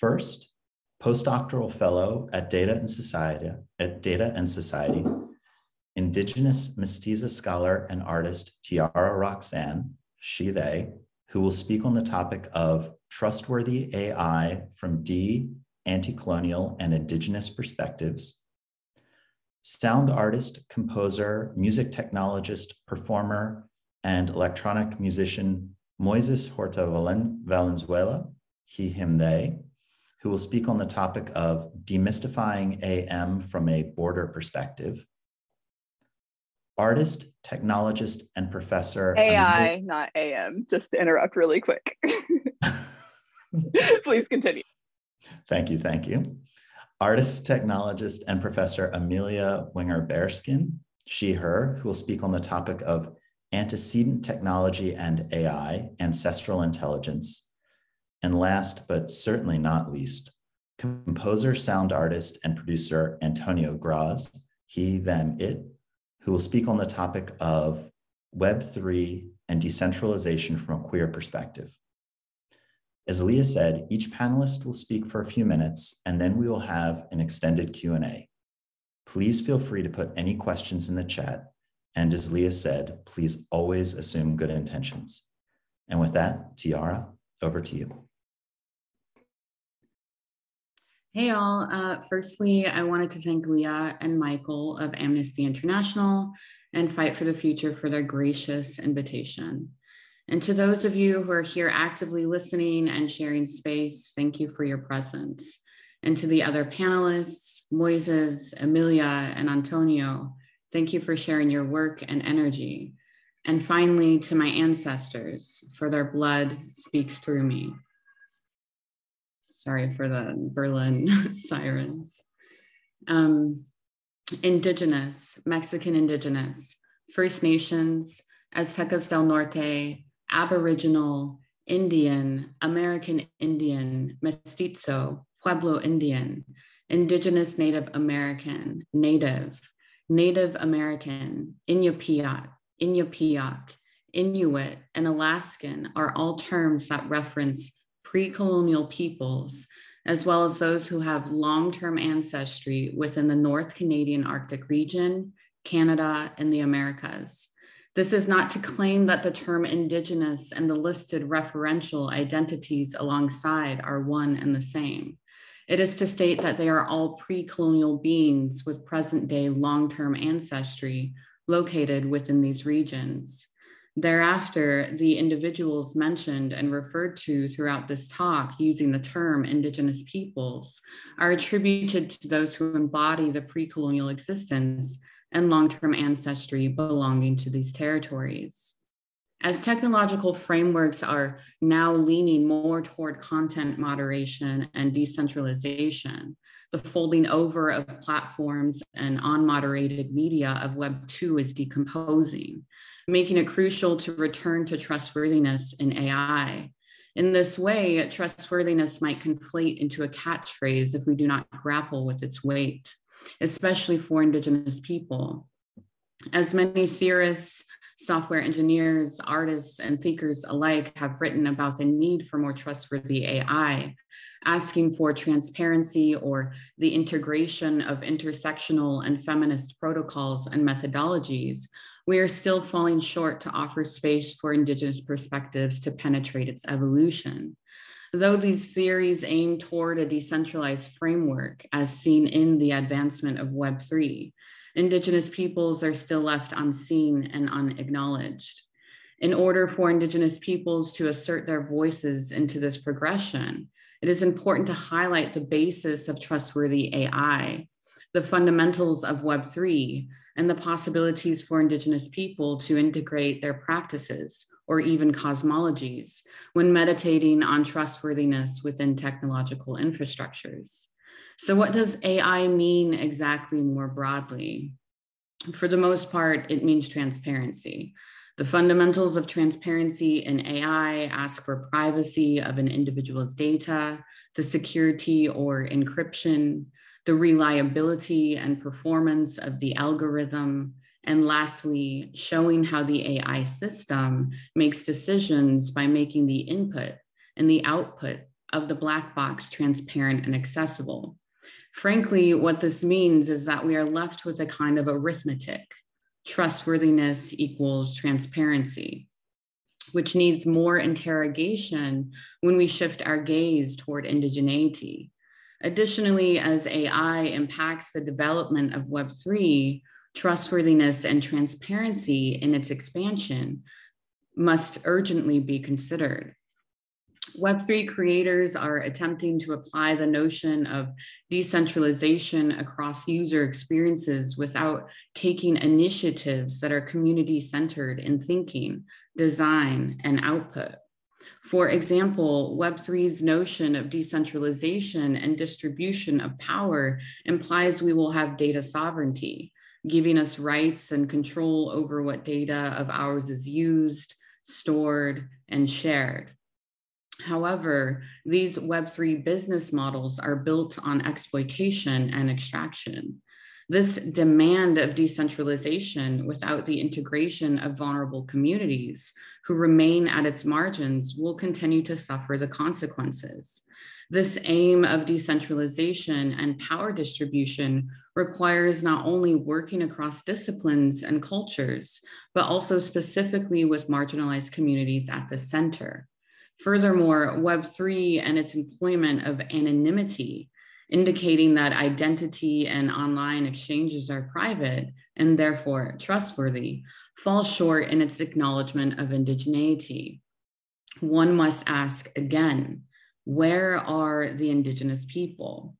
First, postdoctoral fellow at Data and Society, Indigenous Mestiza scholar and artist Tiara Roxanne, she, they, who will speak on the topic of Trustworthy AI from anti-colonial and Indigenous perspectives. Sound artist, composer, music technologist, performer, and electronic musician Moisés Horta Valenzuela, he, him, they, who will speak on the topic of Demystifying AM from a border perspective. Artist, technologist, and professor. AI, not AM, just to interrupt really quick. Please continue. Thank you, thank you. Artist, technologist, and professor Amelia Winger-Bearskin, she, her, who will speak on the topic of antecedent technology and AI, ancestral intelligence. And last, but certainly not least, composer, sound artist, and producer Antonio Graz, he, them, it, who will speak on the topic of web3 and decentralization from a queer perspective. As Leah said, each panelist will speak for a few minutes, and then we will have an extended Q&A. Please feel free to put any questions in the chat. And as Leah said, please always assume good intentions. And with that, Tiara, over to you. Hey all, firstly, I wanted to thank Leah and Michael of Amnesty International and Fight for the Future for their gracious invitation. And to those of you who are here actively listening and sharing space, thank you for your presence. And to the other panelists, Moisés, Amelia, and Antonio, thank you for sharing your work and energy. And finally, to my ancestors, for their blood speaks through me. Sorry for the Berlin sirens. Indigenous, Mexican Indigenous, First Nations, Aztecas del Norte, Aboriginal, Indian, American Indian, Mestizo, Pueblo Indian, Indigenous Native American, Native, Native American, Iñupiaq, Inuit, and Alaskan are all terms that reference pre-colonial peoples, as well as those who have long-term ancestry within the North Canadian Arctic region, Canada, and the Americas. This is not to claim that the term Indigenous and the listed referential identities alongside are one and the same. It is to state that they are all pre-colonial beings with present-day long-term ancestry located within these regions. Thereafter, the individuals mentioned and referred to throughout this talk using the term Indigenous peoples are attributed to those who embody the pre-colonial existence and long-term ancestry belonging to these territories. As technological frameworks are now leaning more toward content moderation and decentralization, the folding over of platforms and unmoderated media of Web 2 is decomposing, making it crucial to return to trustworthiness in AI. In this way, trustworthiness might conflate into a catchphrase if we do not grapple with its weight, especially for Indigenous people. As many theorists, software engineers, artists, and thinkers alike have written about the need for more trustworthy AI, asking for transparency or the integration of intersectional and feminist protocols and methodologies, we are still falling short to offer space for Indigenous perspectives to penetrate its evolution. Though these theories aim toward a decentralized framework as seen in the advancement of Web3, Indigenous peoples are still left unseen and unacknowledged. In order for Indigenous peoples to assert their voices into this progression, it is important to highlight the basis of trustworthy AI, the fundamentals of Web3, and the possibilities for Indigenous people to integrate their practices or even cosmologies when meditating on trustworthiness within technological infrastructures. So what does AI mean exactly more broadly? For the most part, it means transparency. The fundamentals of transparency in AI ask for privacy of an individual's data, the security or encryption, the reliability and performance of the algorithm, and lastly, showing how the AI system makes decisions by making the input and the output of the black box transparent and accessible. Frankly, what this means is that we are left with a kind of arithmetic. Trustworthiness equals transparency, which needs more interrogation when we shift our gaze toward indigeneity. Additionally, as AI impacts the development of Web3, trustworthiness and transparency in its expansion must urgently be considered. Web3 creators are attempting to apply the notion of decentralization across user experiences without taking initiatives that are community-centered in thinking, design, and output. For example, Web3's notion of decentralization and distribution of power implies we will have data sovereignty, giving us rights and control over what data of ours is used, stored, and shared. However, these Web3 business models are built on exploitation and extraction. This demand of decentralization without the integration of vulnerable communities who remain at its margins will continue to suffer the consequences. This aim of decentralization and power distribution requires not only working across disciplines and cultures, but also specifically with marginalized communities at the center. Furthermore, Web3 and its employment of anonymity, indicating that identity and online exchanges are private and therefore trustworthy, falls short in its acknowledgement of indigeneity. One must ask again, where are the Indigenous people?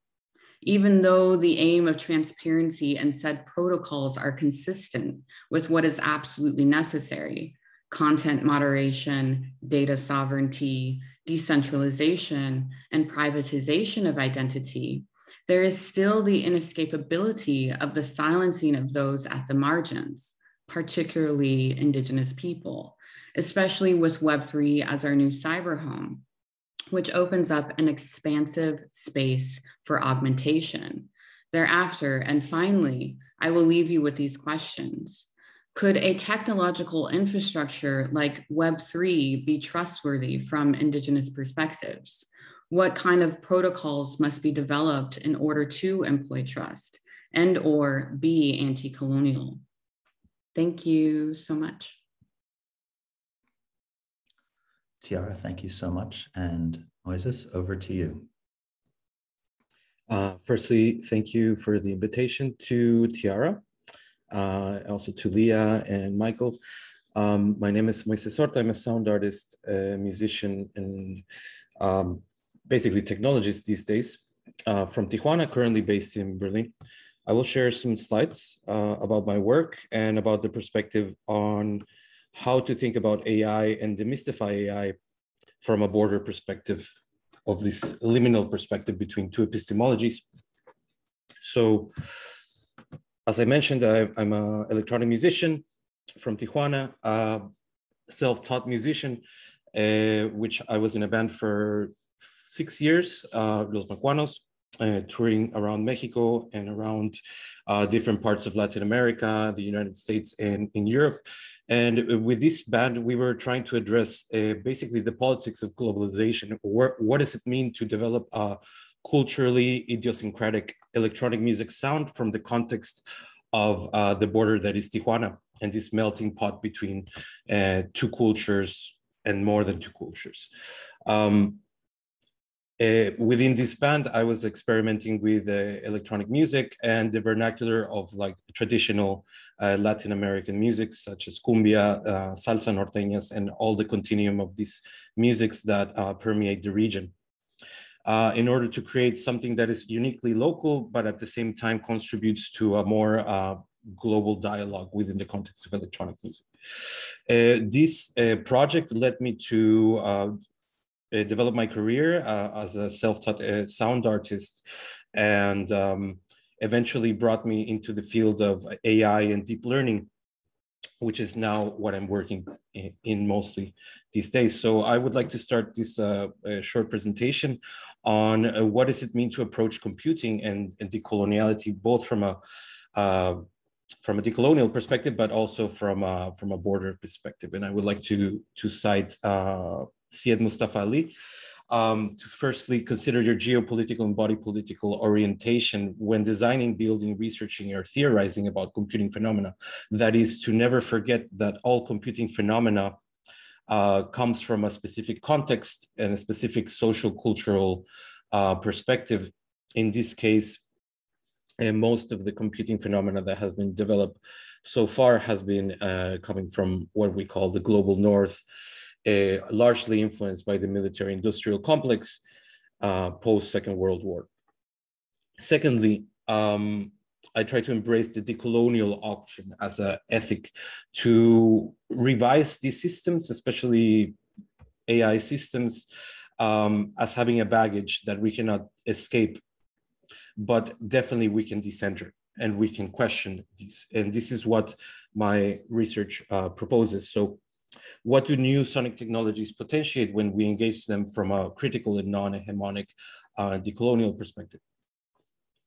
Even though the aim of transparency and said protocols are consistent with what is absolutely necessary, content moderation, data sovereignty, decentralization, and privatization of identity, there is still the inescapability of the silencing of those at the margins, particularly Indigenous people, especially with Web3 as our new cyber home, which opens up an expansive space for augmentation. Thereafter, and finally, I will leave you with these questions. Could a technological infrastructure like Web3 be trustworthy from Indigenous perspectives? What kind of protocols must be developed in order to employ trust and/or be anti-colonial? Thank you so much. Tiara, thank you so much. And Moisés, over to you. Firstly, thank you for the invitation to Tiara. Also to Leah and Michael. My name is Moisés Horta. I'm a sound artist, musician, and basically technologist these days from Tijuana, currently based in Berlin. I will share some slides about my work and about the perspective on how to think about AI and demystify AI from a border perspective of this liminal perspective between two epistemologies. So, as I mentioned, I'm an electronic musician from Tijuana, a self-taught musician, which I was in a band for 6 years, Los Macuanos, touring around Mexico and around different parts of Latin America, the United States, and in Europe. And with this band, we were trying to address basically the politics of globalization. What does it mean to develop a culturally idiosyncratic electronic music sound from the context of the border that is Tijuana and this melting pot between two cultures and more than two cultures. Within this band, I was experimenting with electronic music and the vernacular of like traditional Latin American music, such as cumbia, salsa norteñas, and all the continuum of these musics that permeate the region. In order to create something that is uniquely local, but at the same time contributes to a more global dialogue within the context of electronic music. This project led me to develop my career as a self-taught sound artist, and eventually brought me into the field of AI and deep learning, which is now what I'm working in mostly these days. So I would like to start this short presentation on what does it mean to approach computing and decoloniality, both from a decolonial perspective, but also from a border perspective. And I would like to cite Syed Mustafa Ali, to firstly consider your geopolitical and body political orientation when designing, building, researching, or theorizing about computing phenomena. That is to never forget that all computing phenomena comes from a specific context and a specific social cultural perspective. In this case, and most of the computing phenomena that has been developed so far has been coming from what we call the global north, largely influenced by the military-industrial complex post-Second World War. Secondly, I try to embrace the decolonial option as an ethic to revise these systems, especially AI systems, as having a baggage that we cannot escape, but definitely we can decenter and we can question these. And this is what my research proposes. So what do new sonic technologies potentiate when we engage them from a critical and non-hegemonic decolonial perspective?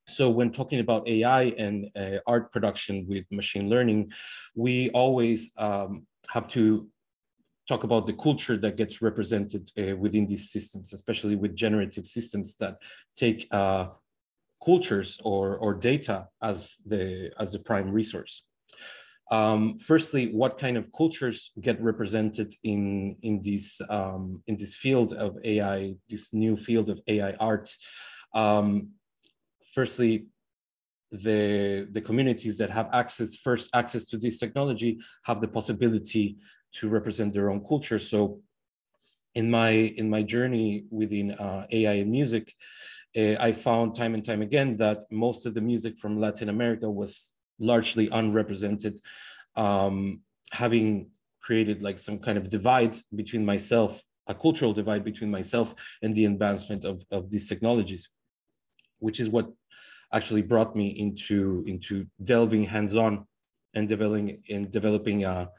So when talking about AI and art production with machine learning, we always have to talk about the culture that gets represented within these systems, especially with generative systems that take cultures or data as the prime resource. Firstly, what kind of cultures get represented in this field of AI, this new field of AI art? Firstly, the communities that have first access to this technology have the possibility to represent their own culture. So in my journey within AI and music, I found time and time again that most of the music from Latin America was largely unrepresented, having created like some kind of divide between myself, a cultural divide between myself and the advancement of these technologies, which is what actually brought me into delving hands-on and developing a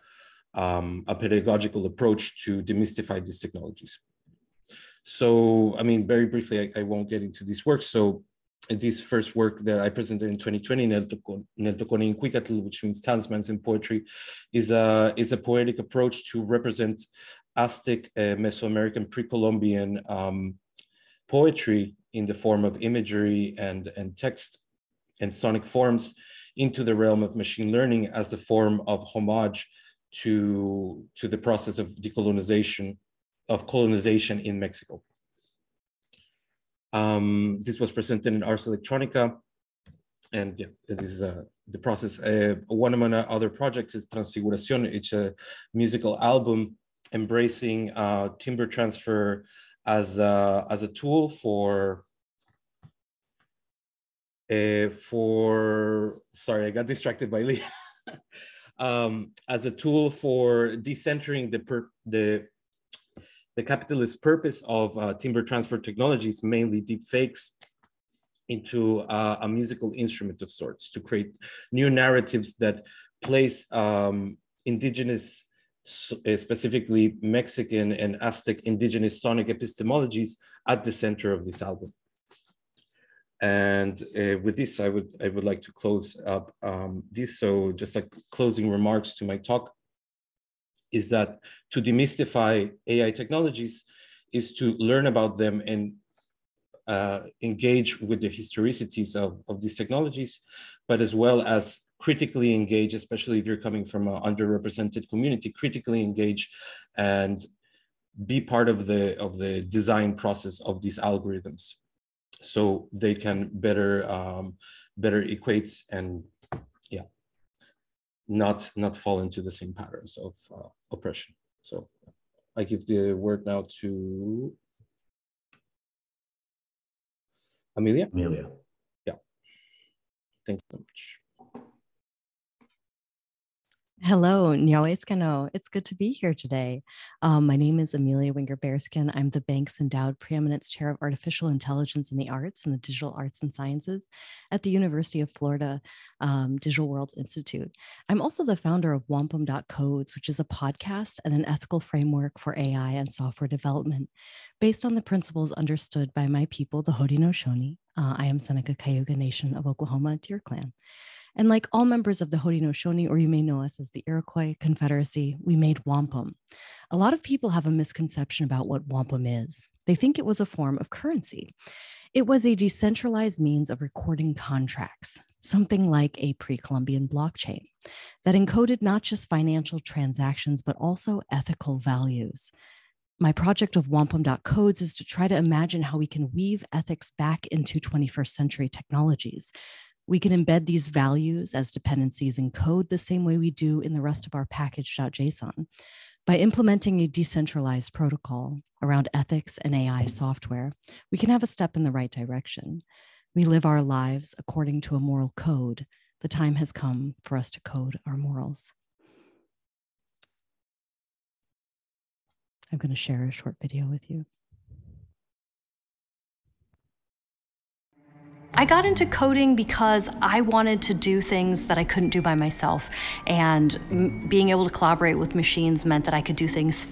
pedagogical approach to demystify these technologies. So, I mean, very briefly, I won't get into this work. So this first work that I presented in 2020, Nel Tocone Equitably, which means talismans in poetry, is a poetic approach to represent Aztec, Mesoamerican, pre-Columbian poetry in the form of imagery and text and sonic forms into the realm of machine learning as a form of homage to the process of colonization in Mexico. This was presented in Ars Electronica, and yeah, this is the process. One of my other projects is Transfiguración. It's a musical album embracing timbre transfer as a tool for sorry, I got distracted by Lee. As a tool for decentering the capitalist purpose of timbre transfer technologies, mainly deep fakes, into a musical instrument of sorts to create new narratives that place indigenous, specifically Mexican and Aztec indigenous sonic epistemologies at the center of this album. And with this, I would like to close up this. So just like closing remarks to my talk is that to demystify AI technologies is to learn about them and engage with the historicities of these technologies, but as well as critically engage, especially if you're coming from an underrepresented community, critically engage and be part of the design process of these algorithms, so they can better equate and not fall into the same patterns of oppression. So I give the word now to Amelia. Amelia. Yeah. Thank you so much. Hello, nonwhite. It's good to be here today. My name is Amelia Winger-Bearskin. I'm the Banks Endowed Preeminence Chair of Artificial Intelligence in the Arts and the Digital Arts and Sciences at the University of Florida Digital Worlds Institute. I'm also the founder of Wampum.codes, which is a podcast and an ethical framework for AI and software development based on the principles understood by my people, the Haudenosaunee. I am Seneca Cayuga Nation of Oklahoma, Deer Clan. And like all members of the Haudenosaunee, or you may know us as the Iroquois Confederacy, we made wampum. A lot of people have a misconception about what wampum is. They think it was a form of currency. It was a decentralized means of recording contracts, something like a pre-Columbian blockchain that encoded not just financial transactions, but also ethical values. My project of wampum.codes is to try to imagine how we can weave ethics back into 21st century technologies. We can embed these values as dependencies in code the same way we do in the rest of our package.json. By implementing a decentralized protocol around ethics and AI software, we can have a step in the right direction. We live our lives according to a moral code. The time has come for us to code our morals. I'm going to share a short video with you. I got into coding because I wanted to do things that I couldn't do by myself. And being able to collaborate with machines meant that I could do things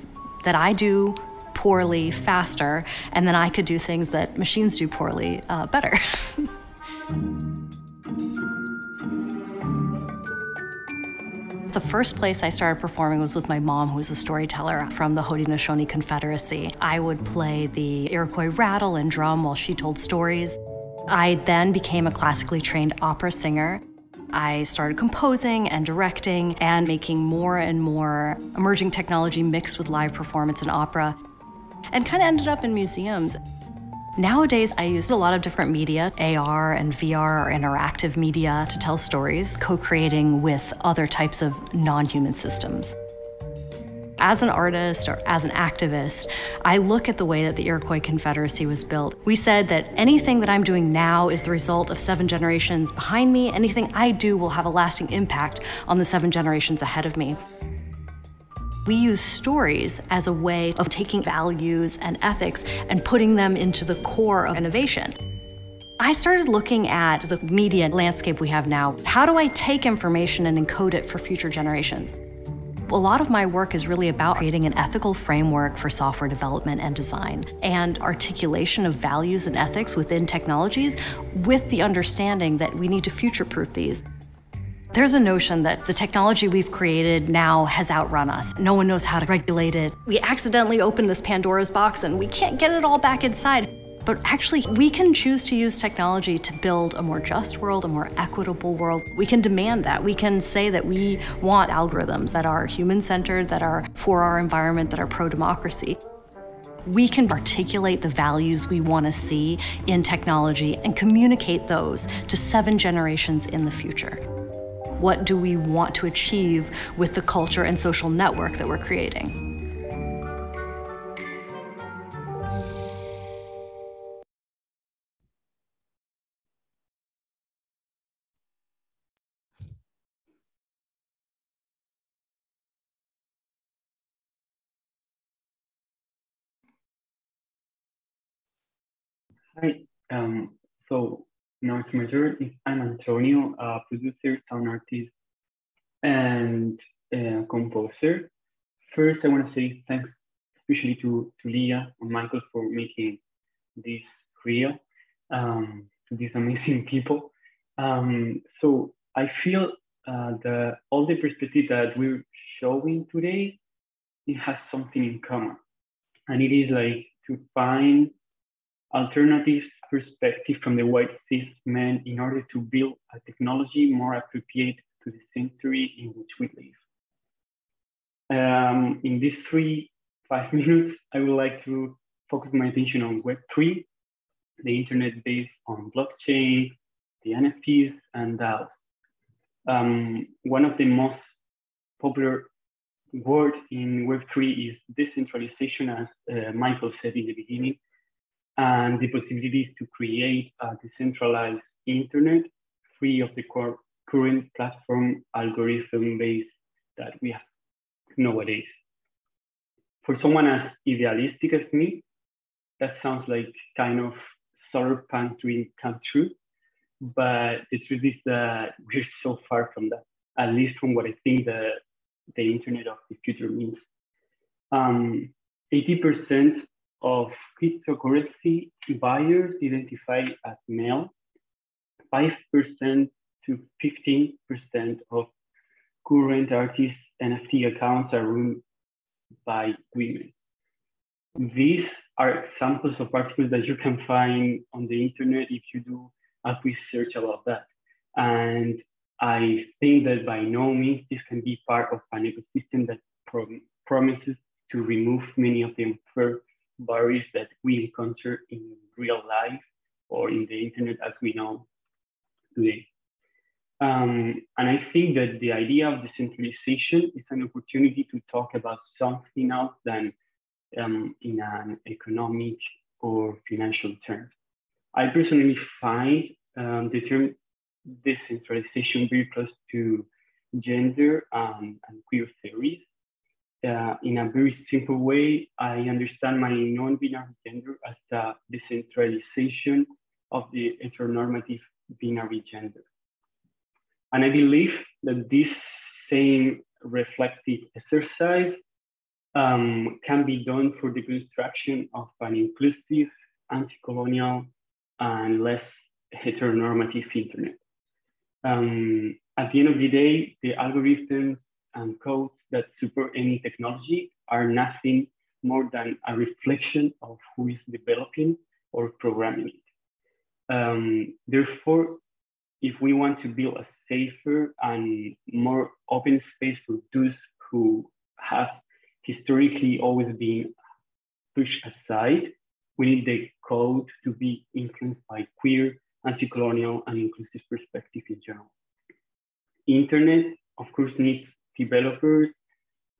that I do poorly faster, and then I could do things that machines do poorly better. The first place I started performing was with my mom, who was a storyteller from the Haudenosaunee Confederacy. I would play the Iroquois rattle and drum while she told stories. I then became a classically trained opera singer. I started composing and directing and making more and more emerging technology mixed with live performance and opera, and kind of ended up in museums. Nowadays, I use a lot of different media, AR and VR or interactive media, to tell stories, co-creating with other types of non-human systems. As an artist or as an activist, I look at the way that the Iroquois Confederacy was built. We said that anything that I'm doing now is the result of 7 generations behind me. Anything I do will have a lasting impact on the 7 generations ahead of me. We use stories as a way of taking values and ethics and putting them into the core of innovation. I started looking at the media landscape we have now. How do I take information and encode it for future generations? A lot of my work is really about creating an ethical framework for software development and design, and articulation of values and ethics within technologies with the understanding that we need to future-proof these. There's a notion that the technology we've created now has outrun us. No one knows how to regulate it. We accidentally opened this Pandora's box and we can't get it all back inside. But actually, we can choose to use technology to build a more just world, a more equitable world. We can demand that. We can say that we want algorithms that are human-centered, that are for our environment, that are pro-democracy. We can articulate the values we want to see in technology and communicate those to 7 generations in the future. What do we want to achieve with the culture and social network that we're creating? Hi, so now it's my turn. I'm Antonio, a producer, sound artist, and composer. First, I want to say thanks especially to Leah and Michael for making this real, to these amazing people. So I feel all the perspective that we're showing today, it has something in common. And it is like to find alternative perspective from the white cis men in order to build a technology more appropriate to the century in which we live. In these 5 minutes, I would like to focus my attention on web3, the internet based on blockchain, the NFTs, and DAOs. One of the most popular words in web3 is decentralization, as Michael said in the beginning, and the possibilities to create a decentralized internet free of the current platform algorithm base that we have nowadays. For someone as idealistic as me, that sounds like kind of cyberpunk dream come true, but the truth is that we're so far from that, at least from what I think the internet of the future means. 80% of cryptocurrency buyers identify as male, 5% to 15% of current artists' NFT accounts are run by women. These are examples of articles that you can find on the internet if you do a research about that. And I think that by no means this can be part of an ecosystem that promises to remove many of the unfair barriers that we encounter in real life or in the internet as we know today. And I think that the idea of decentralization is an opportunity to talk about something else than in an economic or financial term. I personally find the term decentralization very close to gender and queer theories. In a very simple way, I understand my non-binary gender as the decentralization of the heteronormative binary gender. And I believe that this same reflective exercise can be done for the construction of an inclusive, anti-colonial, and less heteronormative internet. At the end of the day, the algorithms and codes that support any technology are nothing more than a reflection of who is developing or programming it. Therefore, if we want to build a safer and more open space for those who have historically always been pushed aside, we need the code to be influenced by queer, anti-colonial, and inclusive perspective in general. Internet, of course, needs developers,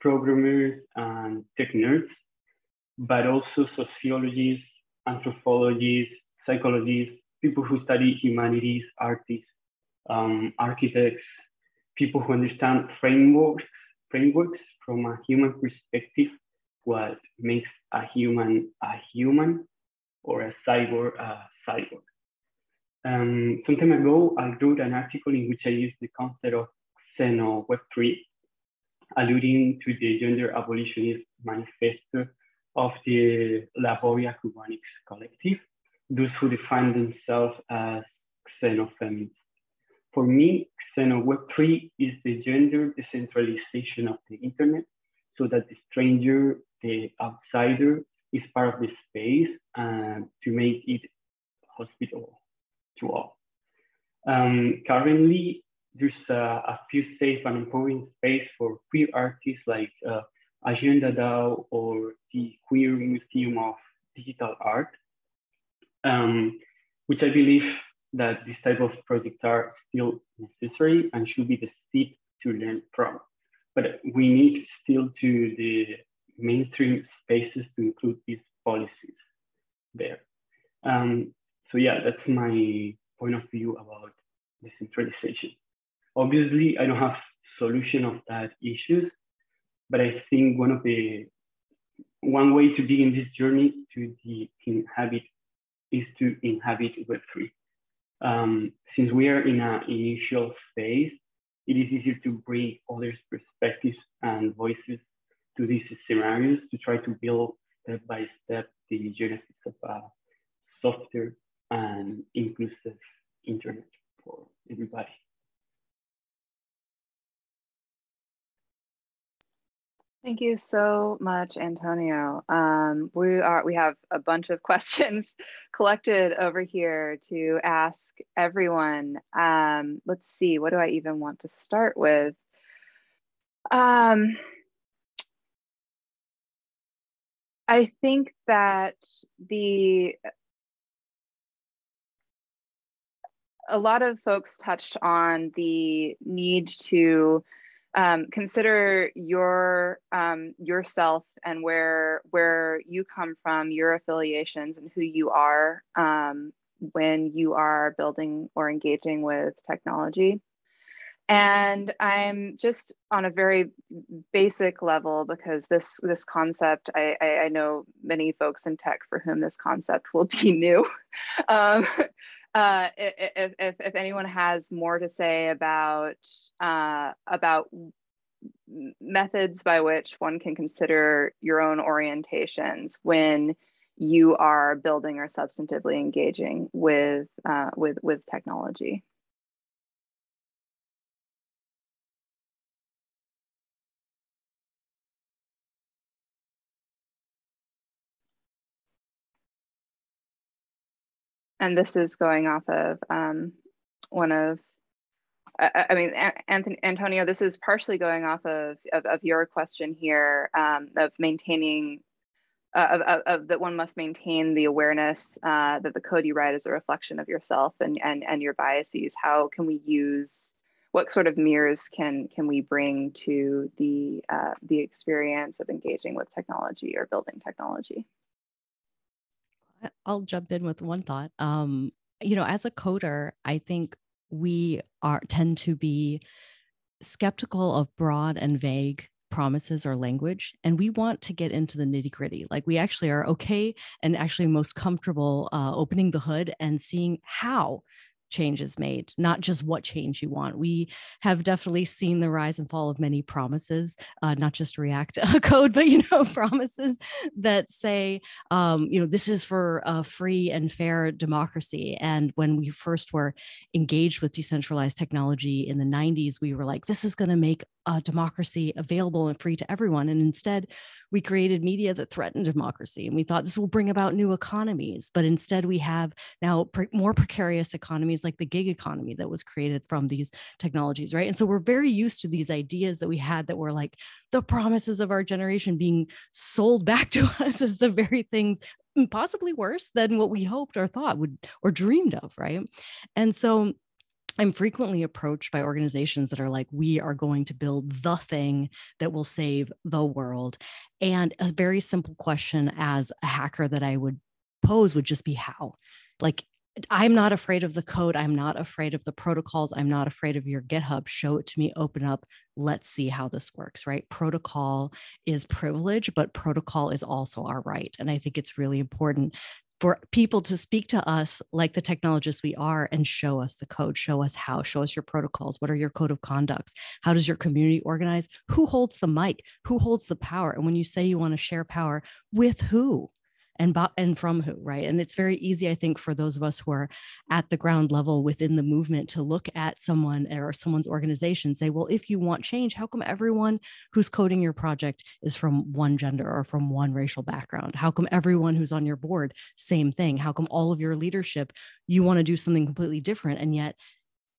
programmers, and tech nerds, but also sociologists, anthropologists, psychologists, people who study humanities, artists, architects, people who understand frameworks from a human perspective, what makes a human or a cyborg a cyborg. Some time ago, I wrote an article in which I used the concept of xeno web3, alluding to the gender abolitionist manifesto of the Laboria Cubanics collective, those who define themselves as xenofeminists. For me, xeno web3 is the gender decentralization of the internet, so that the stranger, the outsider, is part of the space to make it hospitable to all. Currently, there's a few safe and empowering space for queer artists like Agenda DAO or the Queer Museum of Digital Art, which I believe that this type of projects are still necessary and should be the seed to learn from. But we need still to the mainstream spaces to include these policies there. So yeah, that's my point of view about decentralization. Obviously, I don't have solution of that issues, but I think one way to begin this journey to inhabit is to inhabit Web3. Since we are in an initial phase, it is easier to bring others' perspectives and voices to these scenarios to try to build step by step the genesis of a softer and inclusive internet for everybody. Thank you so much, Antonio. We have a bunch of questions collected over here to ask everyone. Let's see, what do I even want to start with? I think that a lot of folks touched on the need to consider yourself and where you come from, your affiliations, and who you are when you are building or engaging with technology. And I'm just on a very basic level, because this concept, I know many folks in tech for whom this concept will be new. If anyone has more to say about methods by which one can consider your own orientations when you are building or substantively engaging with technology. And this is going off of one of, I mean, Antonio, this is partially going off of your question here of maintaining, of that one must maintain the awareness that the code you write is a reflection of yourself and your biases. How can we use, what sort of mirrors can we bring to the experience of engaging with technology or building technology? I'll jump in with one thought. You know, as a coder, I think we tend to be skeptical of broad and vague promises or language, and we want to get into the nitty-gritty. Like, we actually are okay and actually most comfortable opening the hood and seeing how change is made, not just what change you want. We have definitely seen the rise and fall of many promises, not just React code, but, you know, promises that say, you know, this is for a free and fair democracy. And when we first were engaged with decentralized technology in the 90s, we were like, this is going to make a democracy available and free to everyone. And instead, we created media that threatened democracy. And we thought this will bring about new economies. But instead, we have now more precarious economies like the gig economy that was created from these technologies, right? And so we're very used to these ideas that we had that were like the promises of our generation being sold back to us as the very things possibly worse than what we hoped or thought would or dreamed of, right? And so I'm frequently approached by organizations that are like, we are going to build the thing that will save the world. And a very simple question as a hacker that I would pose would just be how? Like, I'm not afraid of the code. I'm not afraid of the protocols. I'm not afraid of your GitHub. Show it to me, open up. Let's see how this works, right? Protocol is privilege, but protocol is also our right. And I think it's really important for people to speak to us like the technologists we are and show us the code, show us how, show us your protocols. What are your code of conducts? How does your community organize? Who holds the mic? Who holds the power? And when you say you want to share power, with who? And from who, right? And it's very easy, I think, for those of us who are at the ground level within the movement to look at someone or someone's organization and say, well, if you want change, how come everyone who's coding your project is from one gender or from one racial background? How come everyone who's on your board, same thing? How come all of your leadership, you want to do something completely different, and yet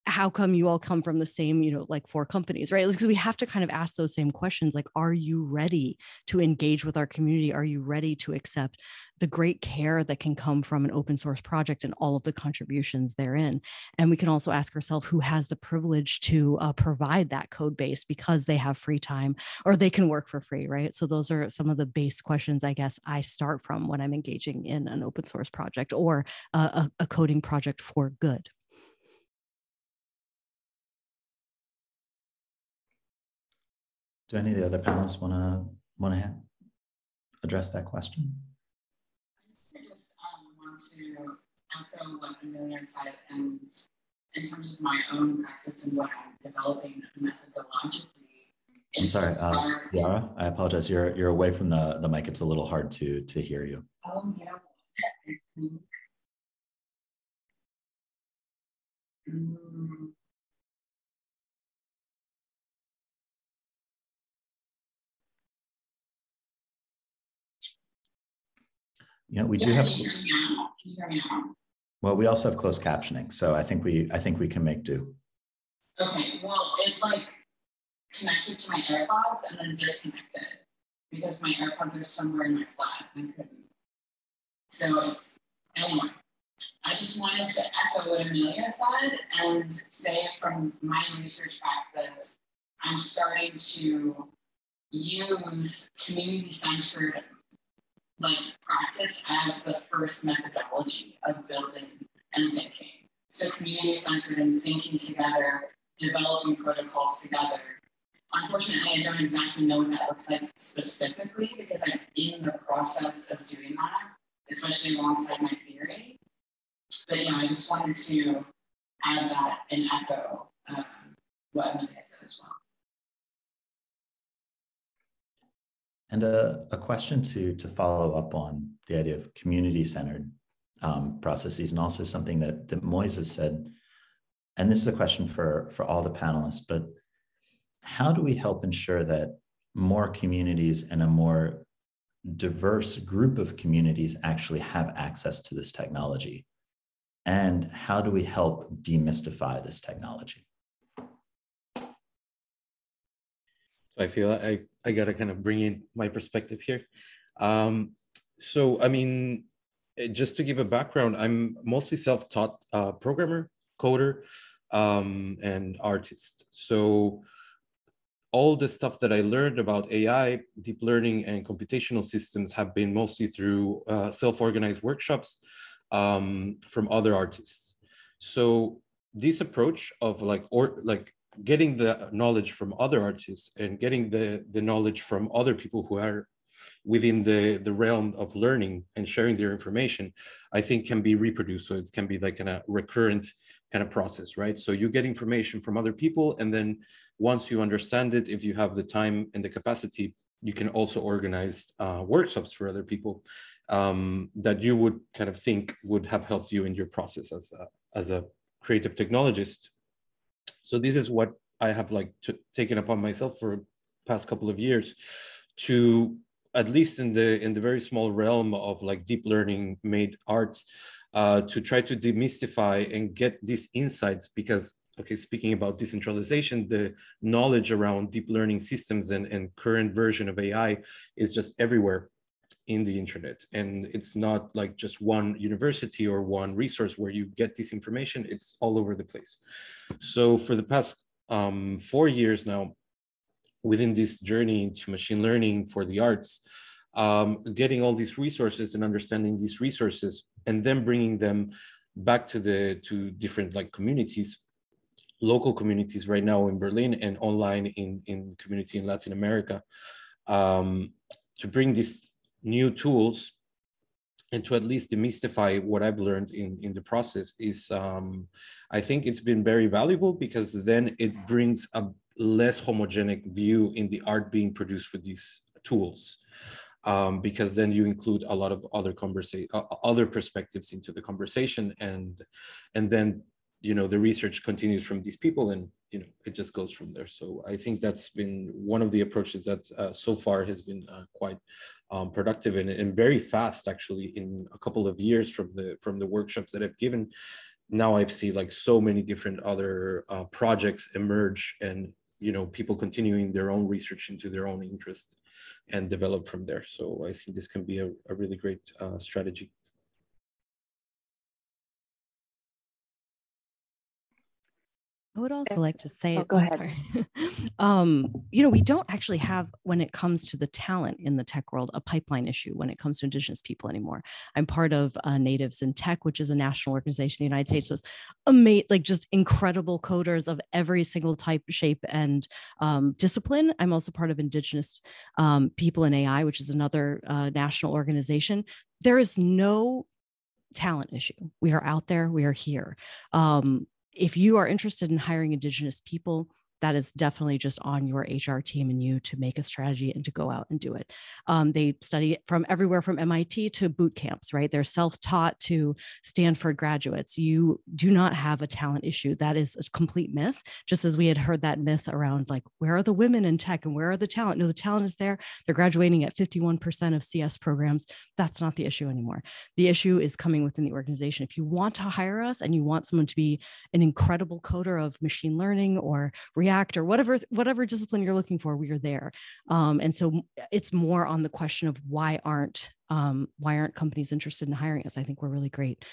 how come you all come from the same, you know, like 4 companies, right? Because we have to kind of ask those same questions. Like, are you ready to engage with our community? Are you ready to accept the great care that can come from an open source project and all of the contributions therein? And we can also ask ourselves, who has the privilege to provide that code base because they have free time or they can work for free, right? So those are some of the base questions, I guess, I start from when I'm engaging in an open source project or a coding project for good. Do any of the other panelists want to address that question? I just want to echo what Amelia said, and in terms of my own practice and what I'm developing methodologically. I'm sorry, Tiara, I apologize. You're away from the mic. It's a little hard to hear you. Oh, yeah. You know, we do have. Can you hear me now? Well, we also have closed captioning, so I think we can make do. Okay. Well, it like connected to my AirPods and then disconnected because my AirPods are somewhere in my flat and I couldn't. So it's anyway. I just wanted to echo what Amelia said and say from my research practice, I'm starting to use community-centered like practice as the first methodology of building and thinking. So community-centered and thinking together, developing protocols together. Unfortunately, I don't exactly know what that looks like specifically because I'm in the process of doing that, especially alongside my theory. But yeah, I just wanted to add that and echo what Amelia said as well. And a question to follow up on the idea of community-centered processes, and also something that Moisés said, and this is a question for all the panelists, but how do we help ensure that more communities and a more diverse group of communities actually have access to this technology? And how do we help demystify this technology? So I feel I got to kind of bring in my perspective here. So, I mean, just to give a background, I'm mostly self-taught programmer, coder, and artist. So all the stuff that I learned about AI, deep learning, and computational systems have been mostly through self-organized workshops from other artists. So this approach of getting the knowledge from other artists and getting the knowledge from other people who are within the realm of learning and sharing their information, I think can be reproduced. So it can be like a recurrent kind of process, right? So you get information from other people, and then once you understand it, if you have the time and the capacity, you can also organize workshops for other people that you would kind of think would have helped you in your process as a creative technologist. So this is what I have taken upon myself for the past couple of years, to at least in the very small realm of like deep learning made art, to try to demystify and get these insights. Because, okay, speaking about decentralization, the knowledge around deep learning systems and current version of AI is just everywhere in the internet. And it's not like just one university or one resource where you get this information, it's all over the place. So for the past 4 years now, within this journey into machine learning for the arts, getting all these resources and understanding these resources, and then bringing them back to different like communities, local communities right now in Berlin and online in community in Latin America, to bring these new tools and to at least demystify what I've learned in the process is, I think it's been very valuable, because then it brings a less homogenic view in the art being produced with these tools, because then you include a lot of other perspectives into the conversation, and then the research continues from these people, and it just goes from there. So I think that's been one of the approaches that so far has been quite productive and very fast, actually. In a couple of years from the workshops that I've given, now I've seen like so many different other projects emerge, and people continuing their own research into their own interest and develop from there. So I think this can be a really great strategy. I would also like to say, go ahead. Sorry. We don't actually have, when it comes to the talent in the tech world, a pipeline issue when it comes to Indigenous people anymore. I'm part of Natives in Tech, which is a national organization in the United States with just incredible coders of every single type, shape, and discipline. I'm also part of Indigenous People in AI, which is another national organization. There is no talent issue. We are out there. We are here. If you are interested in hiring Indigenous people, that is definitely just on your HR team and you to make a strategy and to go out and do it. They study from everywhere from MIT to boot camps, right? They're self-taught to Stanford graduates. You do not have a talent issue. That is a complete myth, just as we had heard that myth around like, where are the women in tech and where are the talent? No, the talent is there. They're graduating at 51% of CS programs. That's not the issue anymore. The issue is coming within the organization. If you want to hire us and you want someone to be an incredible coder of machine learning or React or whatever discipline you're looking for, we are there. And so it's more on the question of why aren't companies interested in hiring us? I think we're really great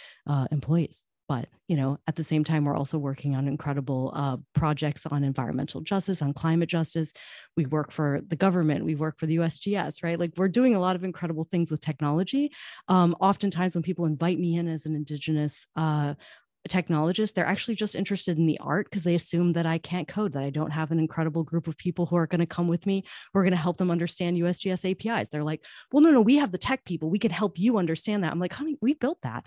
employees. But, at the same time, we're also working on incredible projects on environmental justice, on climate justice. We work for the government. We work for the USGS, right? Like, we're doing a lot of incredible things with technology. Oftentimes when people invite me in as an Indigenous technologist, they're actually just interested in the art because they assume that I can't code, that I don't have an incredible group of people who are going to come with me, who are going to help them understand USGS APIs. They're like, well, no, we have the tech people. We can help you understand that. I'm like, honey, we built that.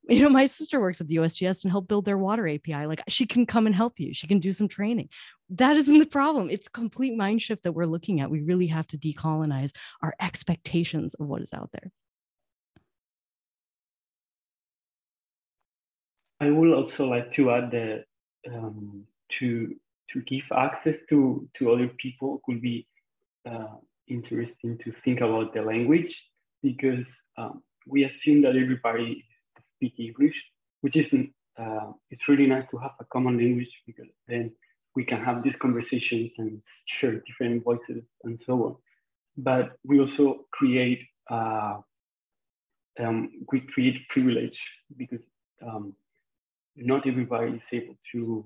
My sister works at the USGS and helped build their water API. Like, she can come and help you. She can do some training. That isn't the problem. It's a complete mind shift that we're looking at. We really have to decolonize our expectations of what is out there. I would also like to add that to give access to other people could be interesting to think about the language, because we assume that everybody speaks English, which isn't, it's really nice to have a common language, because then we can have these conversations and share different voices and so on. But we also create privilege, because not everybody is able to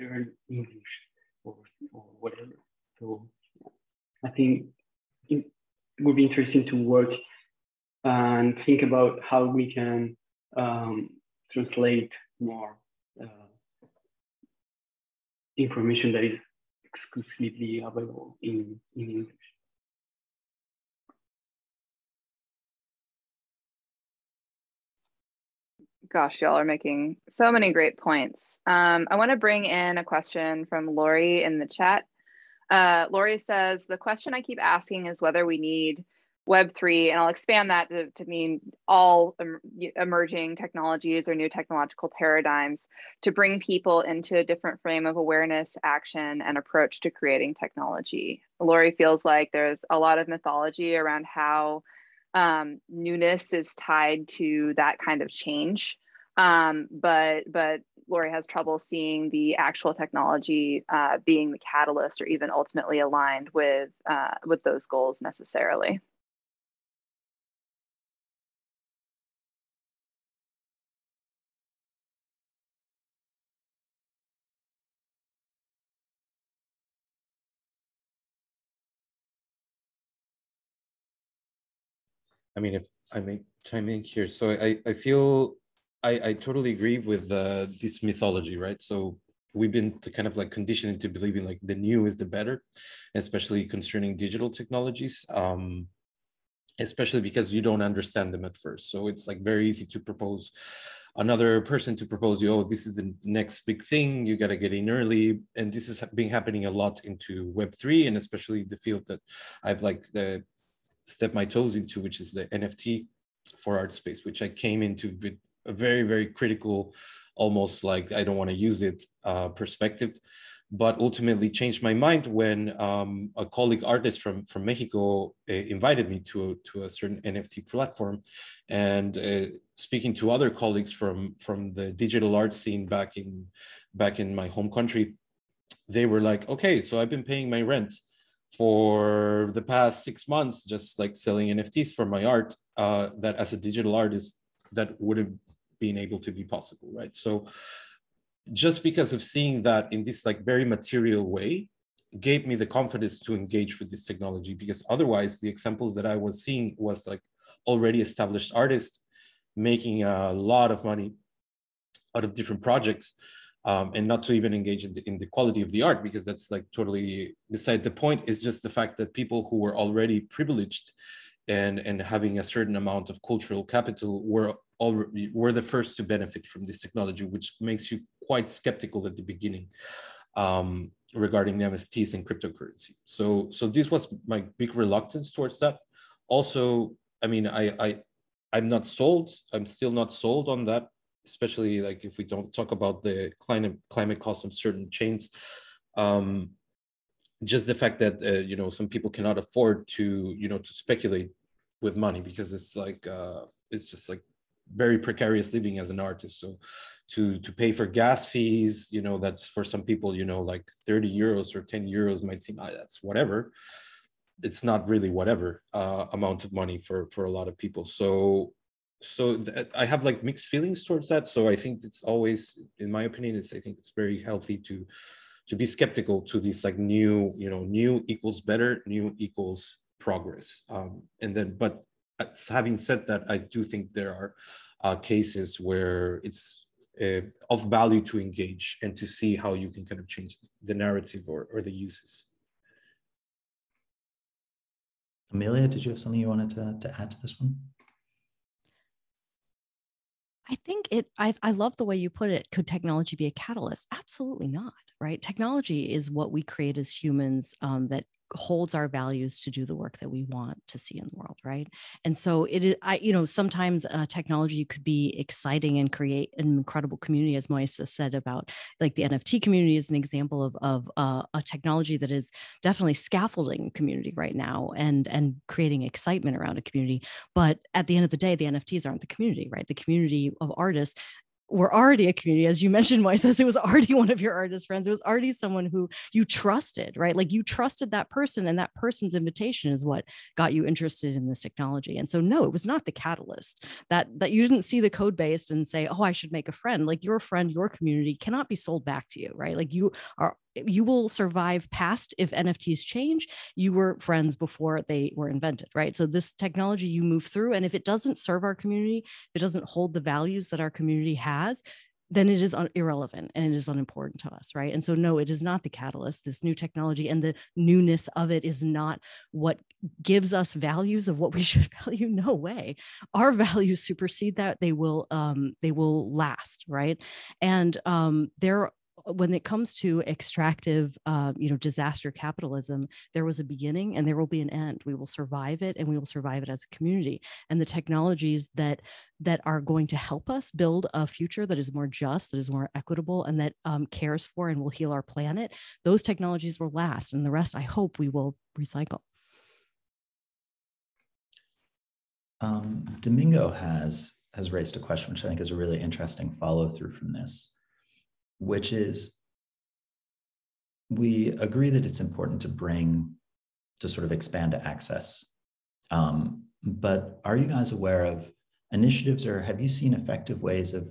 learn English or whatever. So I think it would be interesting to work and think about how we can translate more information that is exclusively available in English. Gosh, y'all are making so many great points. I want to bring in a question from Lori in the chat. Lori says, the question I keep asking is whether we need web3, and I'll expand that to mean all emerging technologies or new technological paradigms, to bring people into a different frame of awareness, action, and approach to creating technology. Lori feels like there's a lot of mythology around how newness is tied to that kind of change. But Lori has trouble seeing the actual technology being the catalyst or even ultimately aligned with those goals necessarily. I mean, if I may chime in here, so I feel I totally agree with this mythology, right? So we've been kind of like conditioned into believing like the new is the better, especially concerning digital technologies, especially because you don't understand them at first. So it's like very easy to propose another person to propose you, oh, this is the next big thing, you got to get in early. And this has been happening a lot into Web3, and especially the field that I've like step my toes into, which is the NFT for art space, which I came into with a very, very critical, almost like I don't want to use it perspective, but ultimately changed my mind when a colleague artist from Mexico invited me to a certain NFT platform, and speaking to other colleagues from the digital art scene back in my home country, they were like, okay, so I've been paying my rent for the past 6 months, just like selling NFTs for my art, that as a digital artist, that would have been able to be possible, right? So just because of seeing that in this like very material way, gave me the confidence to engage with this technology, because otherwise the examples that I was seeing was like already established artists making a lot of money out of different projects, and not to even engage in the quality of the art, because that's like totally beside the point. Is just the fact that people who were already privileged and having a certain amount of cultural capital were the first to benefit from this technology, which makes you quite skeptical at the beginning regarding the NFTs and cryptocurrency. So this was my big reluctance towards that. Also, I mean, I'm not sold. I'm still not sold on that, especially like if we don't talk about the climate cost of certain chains. Just the fact that you know, some people cannot afford to, you know, to speculate with money, because it's just like very precarious living as an artist. So to pay for gas fees, you know, that's for some people, you know, like 30 euros or 10 euros might seem that's whatever. It's not really whatever amount of money for a lot of people. So I have like mixed feelings towards that. So I think it's always, in my opinion, I think it's very healthy to be skeptical to these like new, you know, new equals better, new equals progress. And then, but having said that, I do think there are cases where it's of value to engage and to see how you can kind of change the narrative or the uses. Amelia, did you have something you wanted to add to this one? I think I love the way you put it. Could technology be a catalyst? Absolutely not, right? Technology is what we create as humans that holds our values to do the work that we want to see in the world, right? And so it is, you know, sometimes technology could be exciting and create an incredible community, as Moisés said about like the NFT community is an example of a technology that is definitely scaffolding community right now and creating excitement around a community. But at the end of the day, the NFTs aren't the community, right? The community of artists were already a community, as you mentioned, Moises, it was already one of your artist friends. It was already someone who you trusted, right? Like you trusted that person, and that person's invitation is what got you interested in this technology. And so, no, it was not the catalyst that you didn't see the code base and say, oh, I should make a friend. Like your friend, your community cannot be sold back to you, right? Like you will survive past if NFTs change. You were friends before they were invented, right? So this technology you move through, and if it doesn't serve our community, if it doesn't hold the values that our community has, then it is irrelevant and it is unimportant to us, right? And so, no, it is not the catalyst. This new technology and the newness of it is not what gives us values of what we should value. No way. Our values supersede that. They will last, right? And when it comes to extractive, disaster capitalism, there was a beginning and there will be an end. We will survive it, and we will survive it as a community. And the technologies that are going to help us build a future that is more just, that is more equitable, and that cares for and will heal our planet, those technologies will last. And the rest, I hope, we will recycle. Domingo has raised a question, which I think is a really interesting follow through from this, which is, we agree that it's important to sort of expand access. But are you guys aware of initiatives, or have you seen effective ways of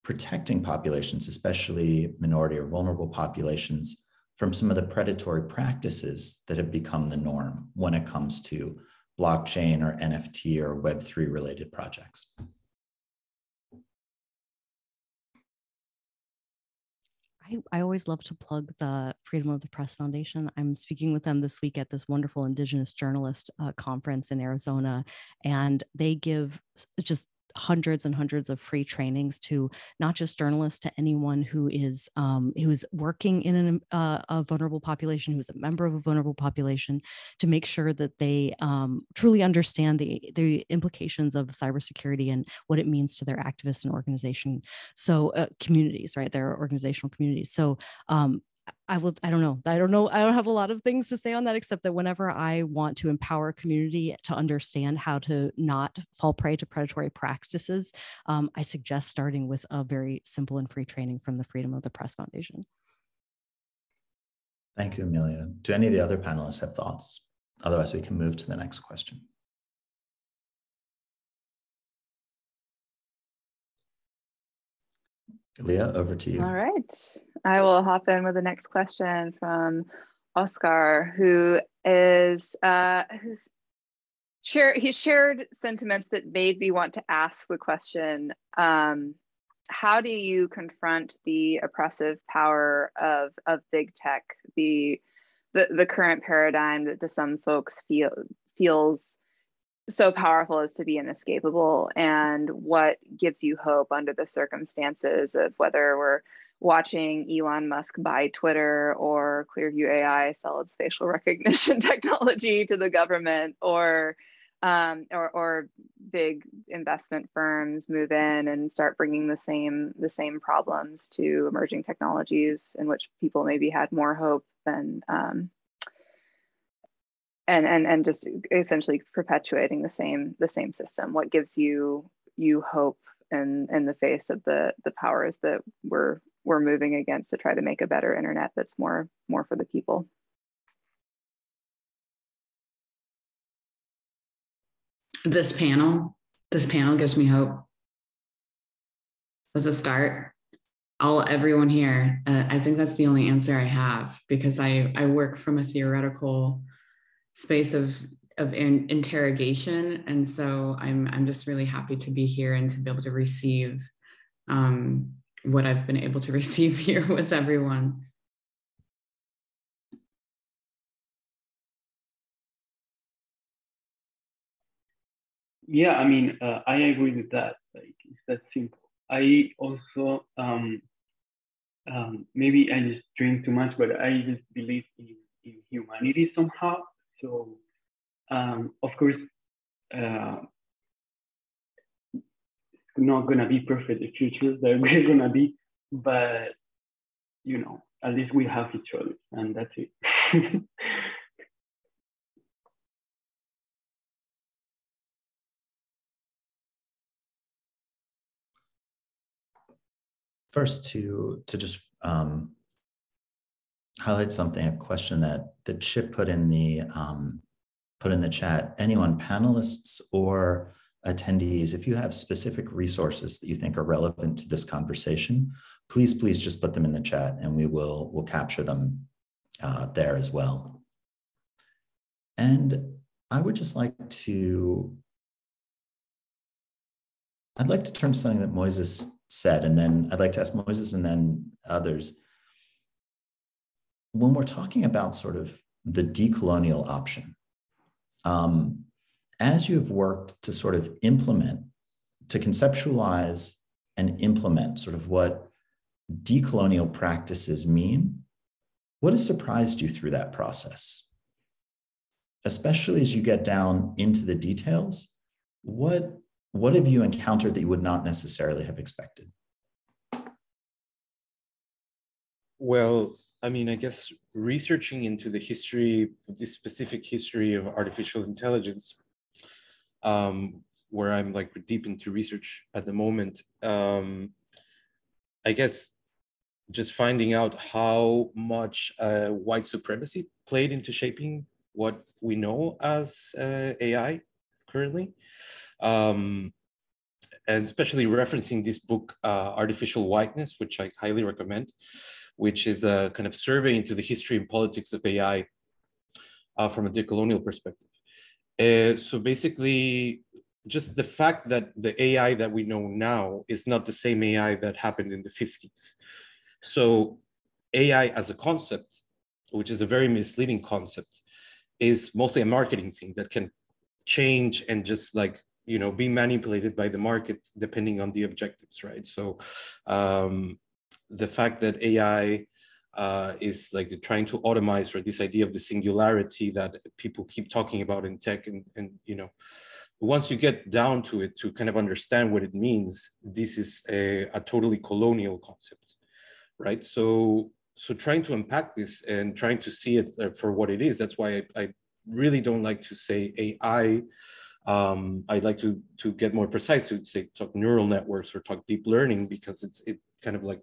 protecting populations, especially minority or vulnerable populations, from some of the predatory practices that have become the norm when it comes to blockchain or NFT or web3 related projects? I always love to plug the Freedom of the Press Foundation. I'm speaking with them this week at this wonderful Indigenous journalist conference in Arizona, and they give just hundreds and hundreds of free trainings to not just journalists, to anyone who is working in a vulnerable population, who is a member of a vulnerable population, to make sure that they truly understand the implications of cybersecurity and what it means to their activists and organization. So communities, right? Their organizational communities. So I don't know. I don't have a lot of things to say on that, except that whenever I want to empower a community to understand how to not fall prey to predatory practices, I suggest starting with a very simple and free training from the Freedom of the Press Foundation. Thank you, Amelia. Do any of the other panelists have thoughts? Otherwise, we can move to the next question. Leah, over to you. All right. I will hop in with the next question from Oscar, who is he shared sentiments that made me want to ask the question, how do you confront the oppressive power of big tech, the current paradigm that to some folks feels so powerful as to be inescapable, and what gives you hope under the circumstances of whether we're watching Elon Musk buy Twitter, or Clearview AI sell its facial recognition technology to the government, or big investment firms move in and start bringing the same problems to emerging technologies in which people maybe had more hope than and just essentially perpetuating the same system. What gives you hope in the face of the powers that we're moving against to try to make a better internet that's more for the people? This panel gives me hope. As a start, everyone here, I think that's the only answer I have, because I work from a theoretical space of interrogation, and so I'm just really happy to be here and to be able to receive what I've been able to receive here with everyone. Yeah, I mean, I agree with that. Like, it's that simple. I also maybe I just drink too much, but I just believe in humanity somehow. So of course, it's not gonna be perfect the future that we're gonna be, but you know, at least we have each other, and that's it. first to just highlight something, a question that Chip put in the chat. Anyone, panelists or attendees, if you have specific resources that you think are relevant to this conversation, please just put them in the chat, and we'll capture them there as well. And I would just like to, I'd like to turn to something that Moisés said, and then I'd like to ask Moisés and then others. When we're talking about sort of the decolonial option, as you've worked to sort of implement, to conceptualize and implement sort of what decolonial practices mean, what has surprised you through that process? Especially as you get down into the details, what have you encountered that you would not necessarily have expected? Well, I mean, I guess researching into the history, the specific history of artificial intelligence, where I'm like deep into research at the moment, I guess just finding out how much white supremacy played into shaping what we know as AI currently. And especially referencing this book, Artificial Whiteness, which I highly recommend, which is a kind of survey into the history and politics of AI from a decolonial perspective. So basically, just the fact that the AI that we know now is not the same AI that happened in the 50s. So AI as a concept, which is a very misleading concept, is mostly a marketing thing that can change and just like, you know, be manipulated by the market depending on the objectives, right? So the fact that AI is like trying to automize, or this idea of the singularity that people keep talking about in tech, and you know, once you get down to it, to kind of understand what it means, this is a totally colonial concept, right? So trying to unpack this and trying to see it for what it is, that's why I really don't like to say AI. I'd like to get more precise, to say talk neural networks or talk deep learning, because it kind of like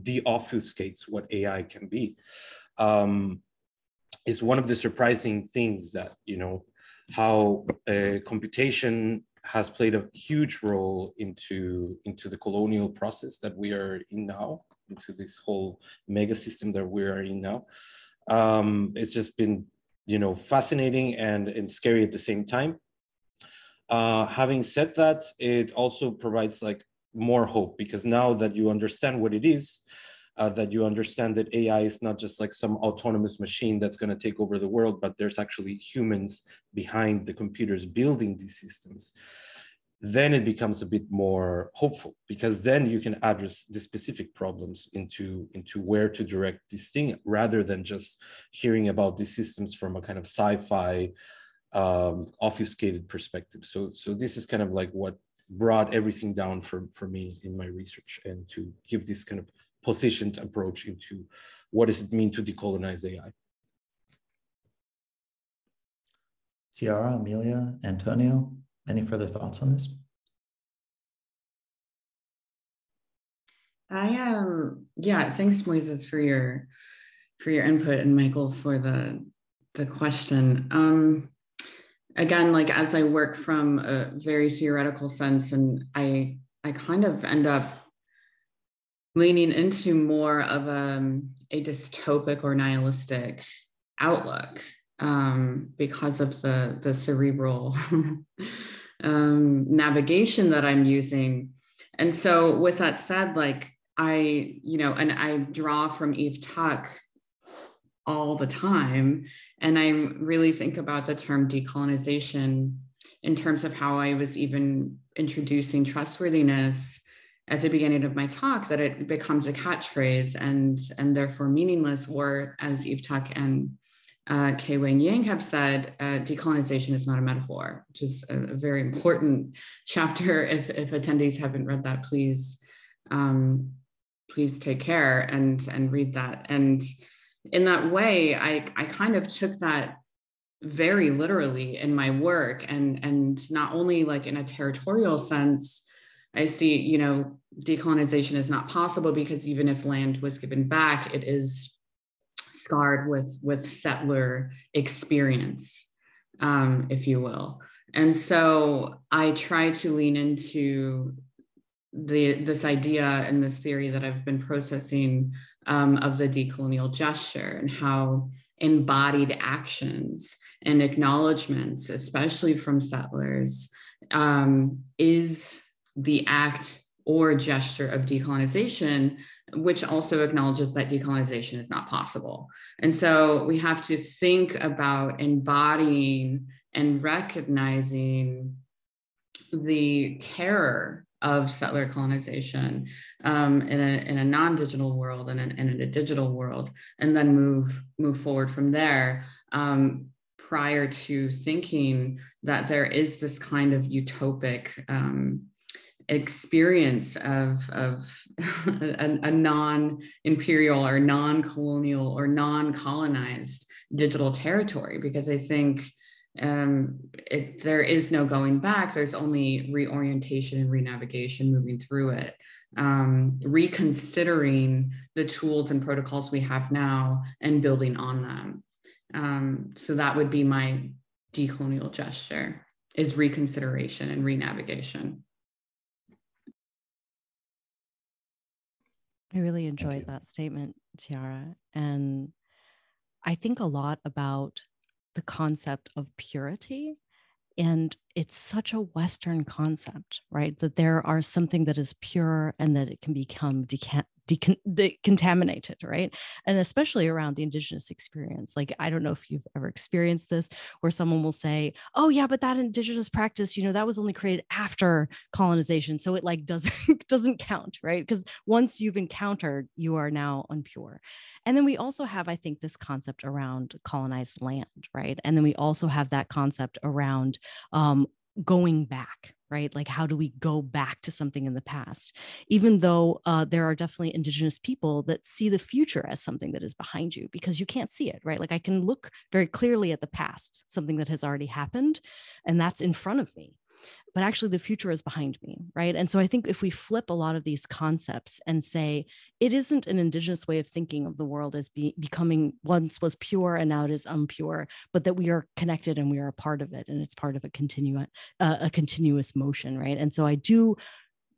de-obfuscates what AI can be. Is one of the surprising things that, you know, how computation has played a huge role into the colonial process that we are in now, into this whole mega system that we are in now. It's just been, you know, fascinating and scary at the same time. Having said that, it also provides like more hope, because now that you understand what it is, that you understand that AI is not just like some autonomous machine that's going to take over the world, but there's actually humans behind the computers building these systems, then it becomes a bit more hopeful, because then you can address the specific problems into where to direct this thing, rather than just hearing about these systems from a kind of sci-fi obfuscated perspective. So this is kind of like what brought everything down for me in my research, and to give this kind of positioned approach into what does it mean to decolonize AI. Tiara, Amelia, Antonio, any further thoughts on this? Yeah, thanks, Moisés, for your input, and Michael for the question. Again, like as I work from a very theoretical sense, and I kind of end up leaning into more of a dystopic or nihilistic outlook because of the cerebral navigation that I'm using. And so with that said, like I draw from Eve Tuck all the time. And I really think about the term decolonization in terms of how I was even introducing trustworthiness at the beginning of my talk, that it becomes a catchphrase and therefore meaningless, or as Eve Tuck and Kei Wang Yang have said, decolonization is not a metaphor, which is a very important chapter. If attendees haven't read that, please take care and read that. And in that way, I kind of took that very literally in my work, and not only like in a territorial sense, I see, you know, decolonization is not possible because even if land was given back, it is scarred with settler experience, if you will. And so I try to lean into this idea and this theory that I've been processing of the decolonial gesture, and how embodied actions and acknowledgements, especially from settlers, is the act or gesture of decolonization, which also acknowledges that decolonization is not possible. And so we have to think about embodying and recognizing the terror of settler colonization in a non-digital world and in a digital world, and then move forward from there, prior to thinking that there is this kind of utopic experience of a non-imperial or non-colonial or non-colonized digital territory, because I think there is no going back. There's only reorientation and renavigation, moving through it, reconsidering the tools and protocols we have now and building on them. So that would be my decolonial gesture, is reconsideration and renavigation. I really enjoyed that statement, Tiara. And I think a lot about the concept of purity. And it's such a Western concept, right? That there are something that is pure and that it can become contaminated, right? And especially around the Indigenous experience. Like, I don't know if you've ever experienced this, where someone will say, oh yeah, but that Indigenous practice, you know, that was only created after colonization. So it like doesn't count, right? Because once you've encountered, you are now unpure. And then we also have, I think, this concept around colonized land, right? And then we also have that concept around going back, right? Like, how do we go back to something in the past? Even though there are definitely Indigenous people that see the future as something that is behind you, because you can't see it, right? Like, I can look very clearly at the past, something that has already happened, and that's in front of me. But actually the future is behind me, right? And so I think if we flip a lot of these concepts and say, it isn't an Indigenous way of thinking of the world as becoming, once was pure and now it is impure, but that we are connected and we are a part of it, and it's part of a continuous motion, right? And so I do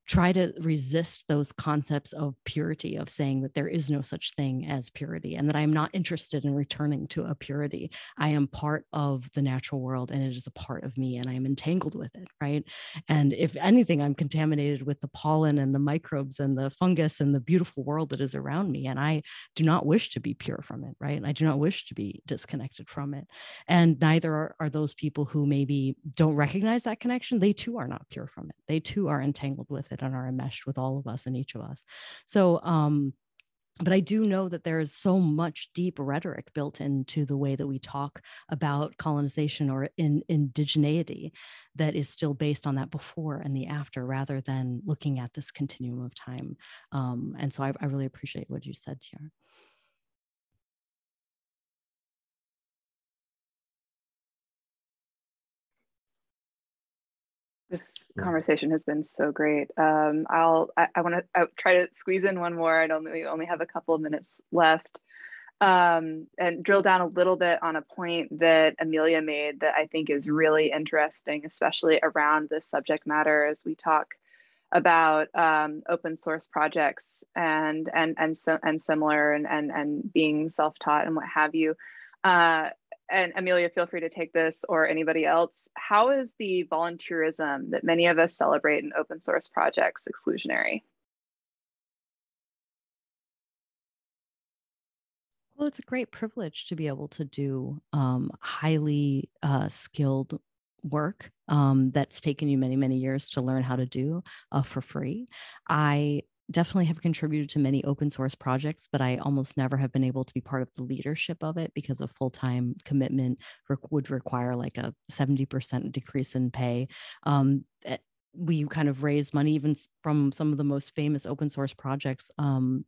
try to resist those concepts of purity, of saying that there is no such thing as purity, and that I'm not interested in returning to a purity. I am part of the natural world, and it is a part of me, and I am entangled with it, right? And if anything, I'm contaminated with the pollen and the microbes and the fungus and the beautiful world that is around me, and I do not wish to be pure from it, right? And I do not wish to be disconnected from it. And neither are those people who maybe don't recognize that connection. They too are not pure from it. They too are entangled with it and are enmeshed with all of us and each of us. So, but I do know that there is so much deep rhetoric built into the way that we talk about colonization or indigeneity that is still based on that before and the after, rather than looking at this continuum of time. And so I really appreciate what you said, Tiara. This conversation has been so great. I want to try to squeeze in one more. We only have a couple of minutes left, and drill down a little bit on a point that Amelia made that I think is really interesting, especially around this subject matter as we talk about open source projects and similar and being self-taught and what have you. And Amelia, feel free to take this, or anybody else. How is the volunteerism that many of us celebrate in open source projects exclusionary? Well, it's a great privilege to be able to do highly skilled work that's taken you many, many years to learn how to do for free. I definitely have contributed to many open source projects, but I almost never have been able to be part of the leadership of it because a full-time commitment would require like a 70% decrease in pay. we kind of raise money even from some of the most famous open source projects.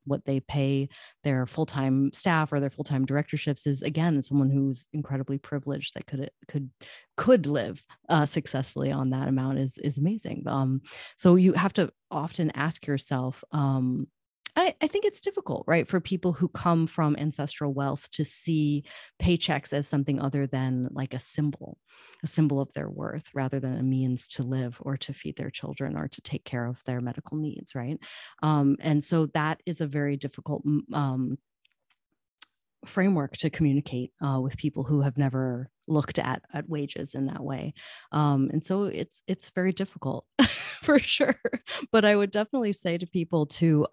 What they pay their full-time staff or their full-time directorships is, again, someone who's incredibly privileged that could live successfully on that amount is amazing. So you have to often ask yourself, I think it's difficult, right, for people who come from ancestral wealth to see paychecks as something other than like a symbol of their worth, rather than a means to live or to feed their children or to take care of their medical needs, right? And so that is a very difficult framework to communicate with people who have never looked at wages in that way. And so it's very difficult for sure. But I would definitely say to people to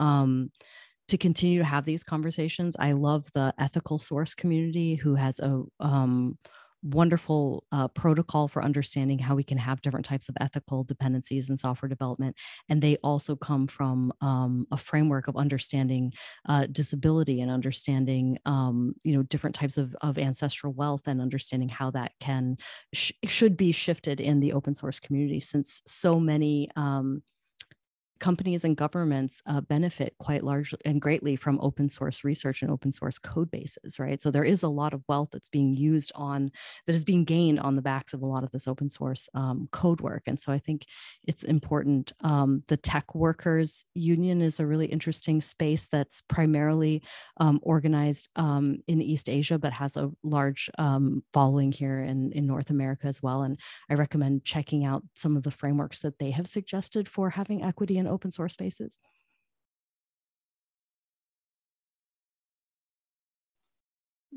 continue to have these conversations. I love the ethical source community, who has a wonderful protocol for understanding how we can have different types of ethical dependencies in software development. And they also come from a framework of understanding disability and understanding different types of ancestral wealth, and understanding how that should be shifted in the open source community, since so many companies and governments benefit quite largely and greatly from open source research and open source code bases, right? So there is a lot of wealth that's being that is being gained on the backs of a lot of this open source code work. And so I think it's important. The Tech Workers Union is a really interesting space that's primarily organized in East Asia, but has a large following here in North America as well. And I recommend checking out some of the frameworks that they have suggested for having equity in open source spaces.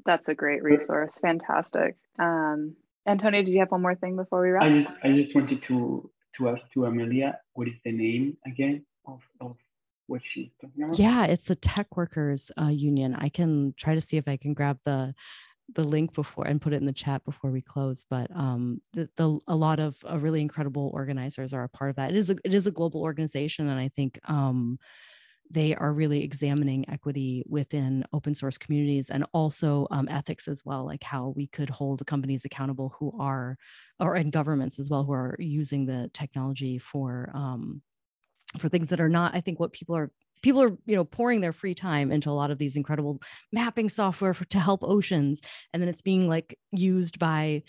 That's a great resource. Fantastic. Antonio, did you have one more thing before we wrap? I just wanted to ask to Amelia, what is the name again of what she's talking about? Yeah, it's the Tech Workers Union. I can try to see if I can grab the link before and put it in the chat before we close. But a lot of really incredible organizers are a part of that. It is a global organization, and I think they are really examining equity within open source communities, and also ethics as well, like how we could hold companies accountable and governments as well, who are using the technology for things that are not, I think, what people are pouring their free time into a lot of these incredible mapping software to help oceans, and then it's being like used by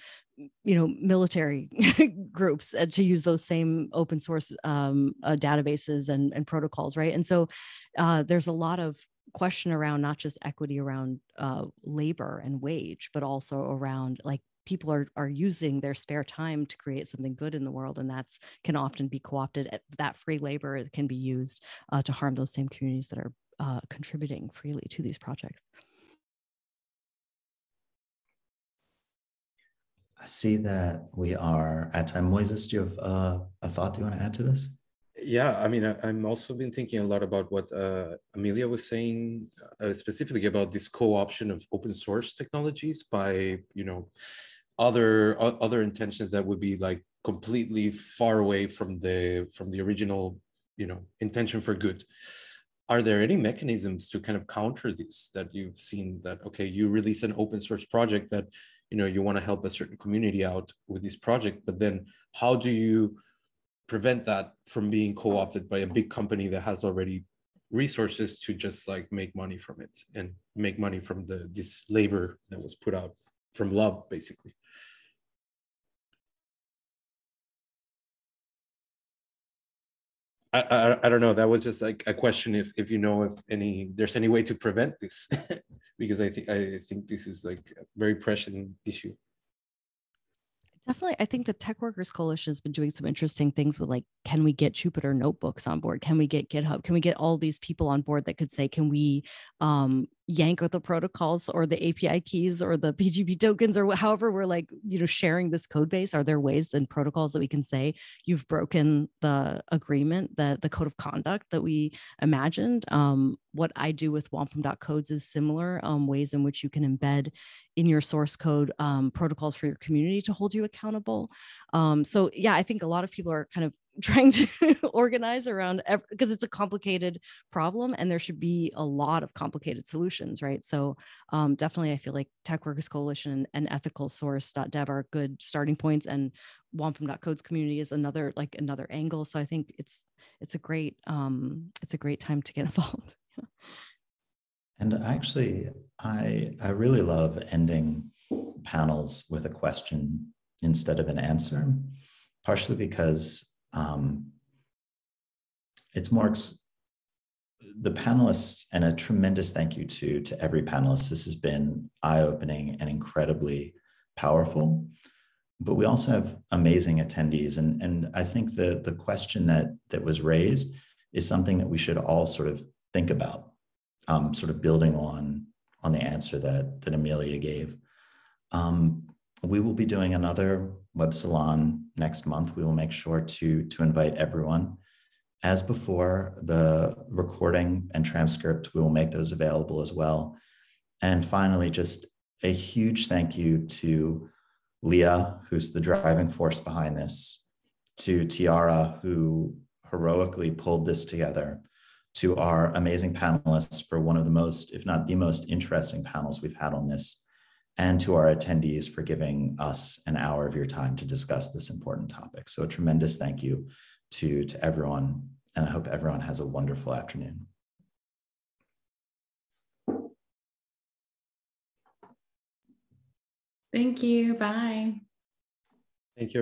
military groups to use those same open source databases and protocols, right? And so there's a lot of question around not just equity around labor and wage, but also around like people are using their spare time to create something good in the world, and that's can often be co-opted. That free labor can be used to harm those same communities that are contributing freely to these projects. I see that we are at time. Moisés, do you have a thought you want to add to this? Yeah, I mean, I'm also been thinking a lot about what Amelia was saying, specifically about this co-option of open source technologies by, other intentions that would be like completely far away from the original, intention for good. Are there any mechanisms to kind of counter this that you've seen that, okay, you release an open source project that, you want to help a certain community out with this project, but then how do you prevent that from being co-opted by a big company that has already resources to just like make money from it and make money from this labor that was put out from love, basically? I don't know. That was just like a question if there's any way to prevent this, because I think this is like a very pressing issue. Definitely. I think the Tech Workers Coalition has been doing some interesting things with like, can we get Jupyter notebooks on board? Can we get GitHub? Can we get all these people on board that could say, can we yank the protocols or the API keys or the PGP tokens or however we're like, sharing this code base? Are there ways and protocols that we can say you've broken the agreement, the code of conduct that we imagined? What I do with wampum.codes is similar, ways in which you can embed in your source code protocols for your community to hold you accountable. So yeah, I think a lot of people are kind of trying to organize around, because it's a complicated problem and there should be a lot of complicated solutions, right? So definitely I feel like Tech Workers Coalition and ethicalsource.dev are good starting points, and wampum.code's community is another angle. So I think it's a great time to get involved. And actually, I really love ending panels with a question instead of an answer, partially because it's more the panelists, and a tremendous thank you to every panelist. This has been eye-opening and incredibly powerful. But we also have amazing attendees. And I think the question that was raised is something that we should all sort of think about, sort of building on the answer that Amelia gave. We will be doing another web salon next month. We will make sure to invite everyone. As before, the recording and transcript, we will make those available as well. And finally, just a huge thank you to Leah, who's the driving force behind this, to Tiara, who heroically pulled this together, to our amazing panelists for one of the most, if not the most interesting panels we've had on this, and to our attendees for giving us an hour of your time to discuss this important topic. So a tremendous thank you to everyone, and I hope everyone has a wonderful afternoon. Thank you. Bye. Thank you.